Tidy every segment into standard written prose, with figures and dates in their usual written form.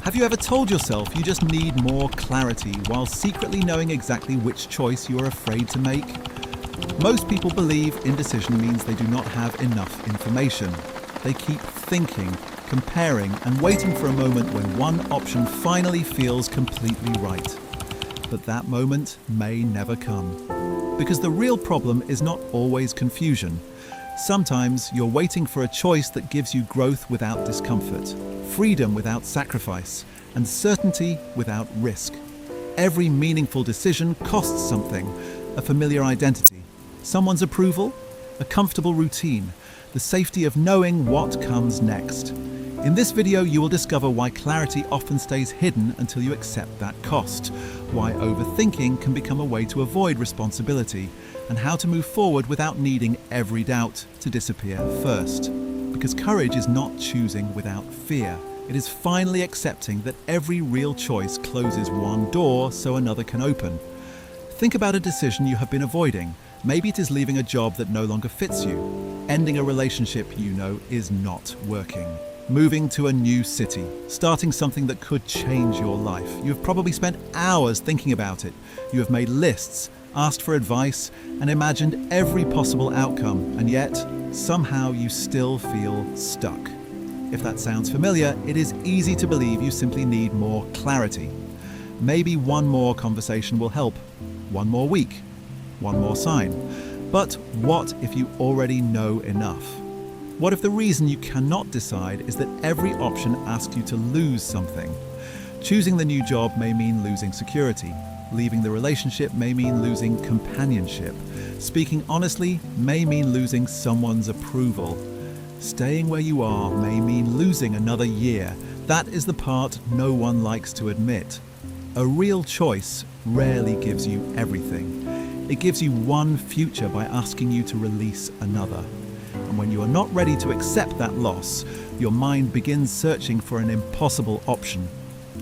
Have you ever told yourself you just need more clarity while secretly knowing exactly which choice you are afraid to make? Most people believe indecision means they do not have enough information. They keep thinking, comparing, and waiting for a moment when one option finally feels completely right. But that moment may never come. Because the real problem is not always confusion. Sometimes you're waiting for a choice that gives you growth without discomfort, freedom without sacrifice, and certainty without risk. Every meaningful decision costs something: a familiar identity, someone's approval, a comfortable routine, the safety of knowing what comes next. In this video, you will discover why clarity often stays hidden until you accept that cost, why overthinking can become a way to avoid responsibility, and how to move forward without needing every doubt to disappear first. Because courage is not choosing without fear. It is finally accepting that every real choice closes one door so another can open. Think about a decision you have been avoiding. Maybe it is leaving a job that no longer fits you, ending a relationship you know is not working, moving to a new city, starting something that could change your life. You have probably spent hours thinking about it. You have made lists, asked for advice, and imagined every possible outcome, and yet somehow you still feel stuck. If that sounds familiar, it is easy to believe you simply need more clarity. Maybe one more conversation will help, one more week, one more sign. But what if you already know enough? What if the reason you cannot decide is that every option asks you to lose something? Choosing the new job may mean losing security. Leaving the relationship may mean losing companionship. Speaking honestly may mean losing someone's approval. Staying where you are may mean losing another year. That is the part no one likes to admit. A real choice rarely gives you everything. It gives you one future by asking you to release another. And when you are not ready to accept that loss, your mind begins searching for an impossible option.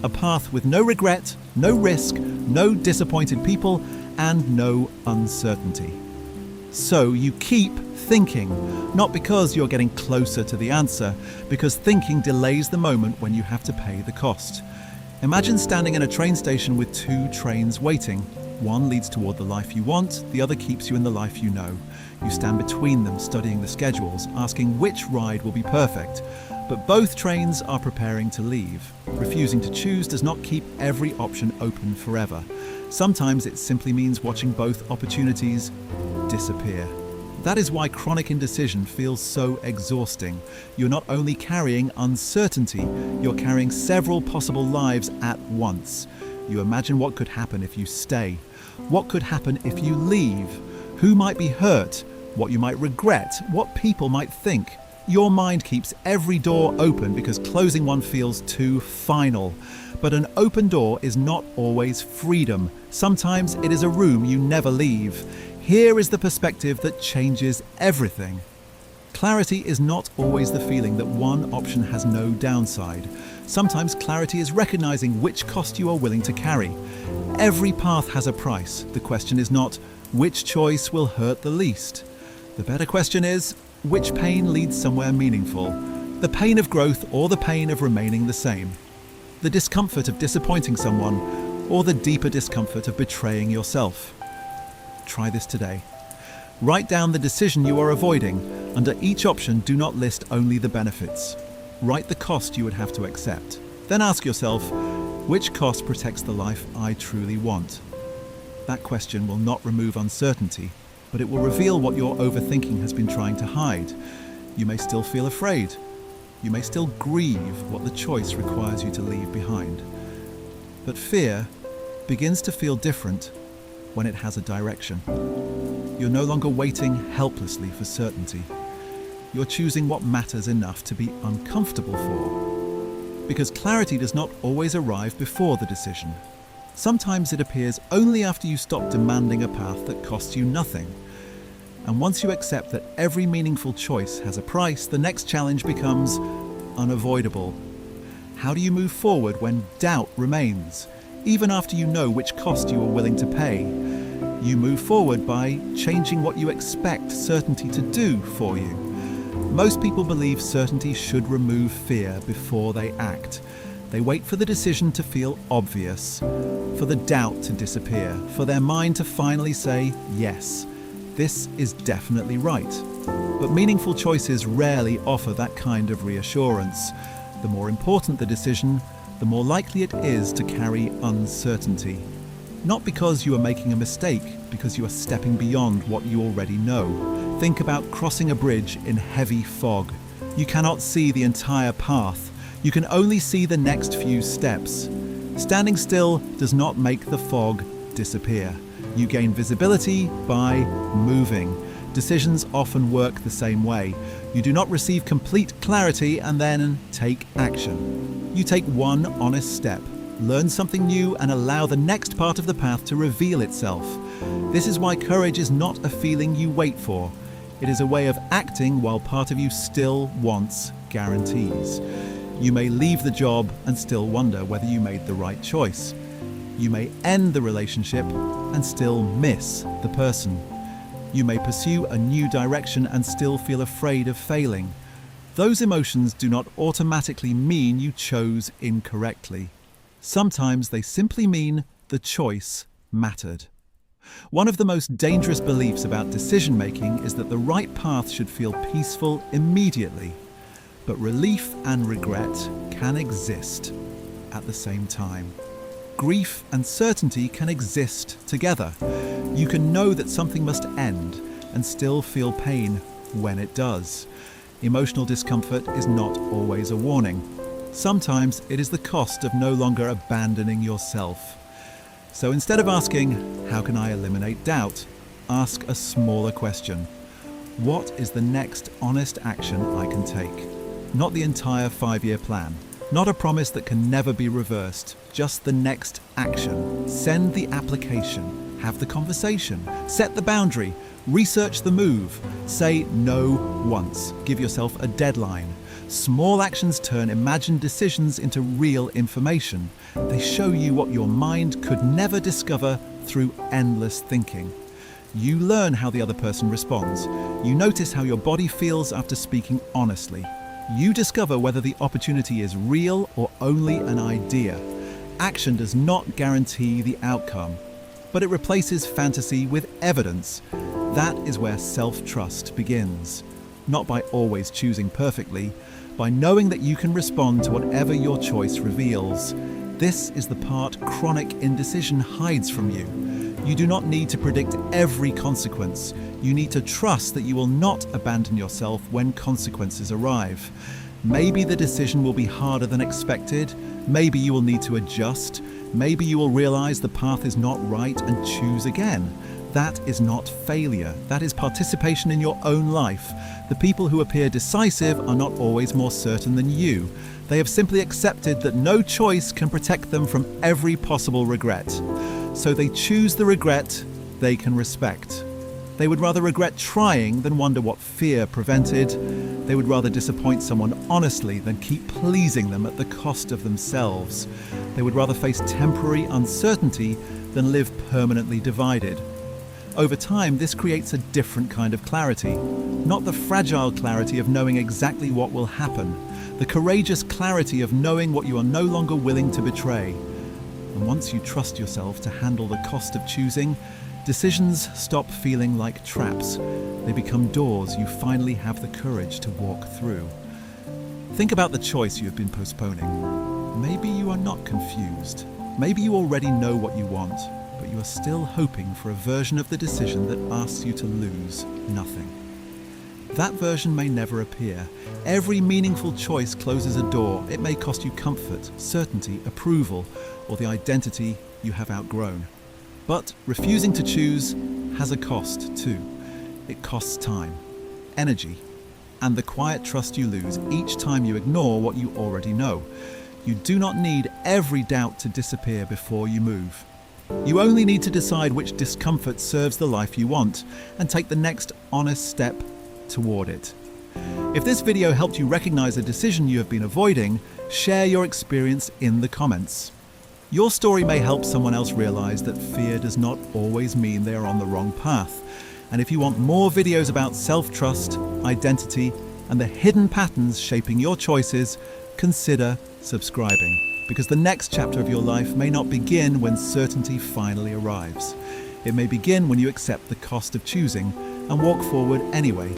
A path with no regret, no risk, no disappointed people, and no uncertainty. So you keep thinking, not because you're getting closer to the answer, because thinking delays the moment when you have to pay the cost. Imagine standing in a train station with two trains waiting. One leads toward the life you want, the other keeps you in the life you know. You stand between them, studying the schedules, asking which ride will be perfect. But both trains are preparing to leave. Refusing to choose does not keep every option open forever. Sometimes it simply means watching both opportunities disappear. That is why chronic indecision feels so exhausting. You're not only carrying uncertainty, you're carrying several possible lives at once. You imagine what could happen if you stay. What could happen if you leave? Who might be hurt? What you might regret? What people might think? Your mind keeps every door open because closing one feels too final. But an open door is not always freedom. Sometimes it is a room you never leave. Here is the perspective that changes everything. Clarity is not always the feeling that one option has no downside. Sometimes clarity is recognizing which cost you are willing to carry. Every path has a price. The question is not, which choice will hurt the least? The better question is, which pain leads somewhere meaningful? The pain of growth or the pain of remaining the same? The discomfort of disappointing someone or the deeper discomfort of betraying yourself? Try this today. Write down the decision you are avoiding. Under each option, do not list only the benefits. Write the cost you would have to accept. Then ask yourself, which cost protects the life I truly want? That question will not remove uncertainty, but it will reveal what your overthinking has been trying to hide. You may still feel afraid. You may still grieve what the choice requires you to leave behind. But fear begins to feel different when it has a direction. You're no longer waiting helplessly for certainty. You're choosing what matters enough to be uncomfortable for. Because clarity does not always arrive before the decision. Sometimes it appears only after you stop demanding a path that costs you nothing. And once you accept that every meaningful choice has a price, the next challenge becomes unavoidable. How do you move forward when doubt remains? Even after you know which cost you are willing to pay, you move forward by changing what you expect certainty to do for you. Most people believe certainty should remove fear before they act. They wait for the decision to feel obvious, for the doubt to disappear, for their mind to finally say, yes, this is definitely right. But meaningful choices rarely offer that kind of reassurance. The more important the decision, the more likely it is to carry uncertainty. Not because you are making a mistake, because you are stepping beyond what you already know. Think about crossing a bridge in heavy fog. You cannot see the entire path. You can only see the next few steps. Standing still does not make the fog disappear. You gain visibility by moving. Decisions often work the same way. You do not receive complete clarity and then take action. You take one honest step, learn something new, and allow the next part of the path to reveal itself. This is why courage is not a feeling you wait for. It is a way of acting while part of you still wants guarantees. You may leave the job and still wonder whether you made the right choice. You may end the relationship and still miss the person. You may pursue a new direction and still feel afraid of failing. Those emotions do not automatically mean you chose incorrectly. Sometimes they simply mean the choice mattered. One of the most dangerous beliefs about decision-making is that the right path should feel peaceful immediately. But relief and regret can exist at the same time. Grief and certainty can exist together. You can know that something must end and still feel pain when it does. Emotional discomfort is not always a warning. Sometimes it is the cost of no longer abandoning yourself. So instead of asking, how can I eliminate doubt? Ask a smaller question. What is the next honest action I can take? Not the entire 5-year plan. Not a promise that can never be reversed. Just the next action. Send the application. Have the conversation. Set the boundary. Research the move. Say no once. Give yourself a deadline. Small actions turn imagined decisions into real information. They show you what your mind could never discover through endless thinking. You learn how the other person responds. You notice how your body feels after speaking honestly. You discover whether the opportunity is real or only an idea. Action does not guarantee the outcome, but it replaces fantasy with evidence. That is where self-trust begins. Not by always choosing perfectly, by knowing that you can respond to whatever your choice reveals. This is the part chronic indecision hides from you. You do not need to predict every consequence. You need to trust that you will not abandon yourself when consequences arrive. Maybe the decision will be harder than expected. Maybe you will need to adjust. Maybe you will realize the path is not right and choose again. That is not failure. That is participation in your own life. The people who appear decisive are not always more certain than you. They have simply accepted that no choice can protect them from every possible regret. So they choose the regret they can respect. They would rather regret trying than wonder what fear prevented. They would rather disappoint someone honestly than keep pleasing them at the cost of themselves. They would rather face temporary uncertainty than live permanently divided. Over time, this creates a different kind of clarity. Not the fragile clarity of knowing exactly what will happen. The courageous clarity of knowing what you are no longer willing to betray. And once you trust yourself to handle the cost of choosing, decisions stop feeling like traps. They become doors you finally have the courage to walk through. Think about the choice you have been postponing. Maybe you are not confused. Maybe you already know what you want, but you are still hoping for a version of the decision that asks you to lose nothing. That version may never appear. Every meaningful choice closes a door. It may cost you comfort, certainty, approval, or the identity you have outgrown. But refusing to choose has a cost too. It costs time, energy, and the quiet trust you lose each time you ignore what you already know. You do not need every doubt to disappear before you move. You only need to decide which discomfort serves the life you want and take the next honest step toward it. If this video helped you recognize a decision you have been avoiding, share your experience in the comments. Your story may help someone else realize that fear does not always mean they are on the wrong path. And if you want more videos about self-trust, identity, and the hidden patterns shaping your choices, consider subscribing. because the next chapter of your life may not begin when certainty finally arrives. It may begin when you accept the cost of choosing and walk forward anyway,